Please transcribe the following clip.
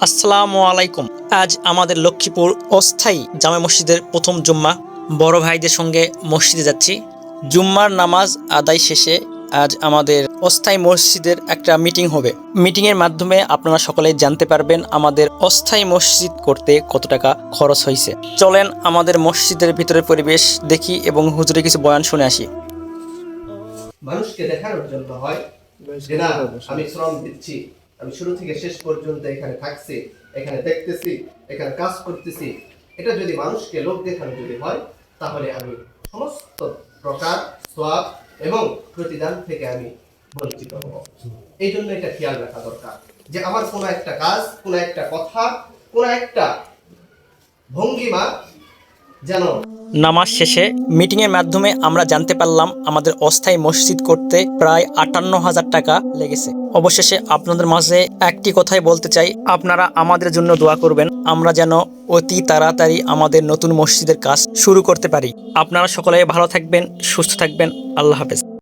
আসসালামু আলাইকুম। আজ আমাদের লক্ষ্মীপুর অস্থায়ী জামে মসজিদের প্রথম জুম্মা। বড় ভাইদের সঙ্গে মসজিদে যাচ্ছি। জুম্মার নামাজ আদায় শেষে আজ আমাদের অস্থায়ী মসজিদের একটা মিটিং হবে। মিটিংয়ের মাধ্যমে আপনারা সকলেই জানতে পারবেন আমাদের অস্থায়ী মসজিদ করতে কত টাকা খরচ হয়েছে। চলেন আমাদের মসজিদের ভিতরের পরিবেশ দেখি এবং হুজুরের কিছু বয়ান শুনে আসি। মানুষকে দেখানোর জন্য হয় যে না, আমি শ্রম দিচ্ছি, আমি শুরু থেকে শেষ পর্যন্ত এখানে থাকছি, এখানে দেখতেছি, এখানে কাজ করতেছি। এটা যদি মানুষকে লোক দেখানো যদি হয়, তাহলে আমি সমস্ত প্রকার সওয়াব এবং প্রতিদান থেকে আমি বঞ্চিত হব। এই জন্য এটা খেয়াল রাখা দরকার যে আমার কোনো একটা কাজ, কোনো একটা কথা, কোনো একটা ভঙ্গিমা যেন। নামাজ শেষে মিটিংয়ের মাধ্যমে আমরা জানতে পারলাম আমাদের অস্থায়ী মসজিদ করতে প্রায় 58,000 টাকা লেগেছে। অবশেষে আপনাদের মাঝে একটি কথাই বলতে চাই, আপনারা আমাদের জন্য দোয়া করবেন, আমরা যেন অতি তাড়াতাড়ি আমাদের নতুন মসজিদের কাজ শুরু করতে পারি। আপনারা সকলে ভালো থাকবেন, সুস্থ থাকবেন। আল্লাহ হাফেজ।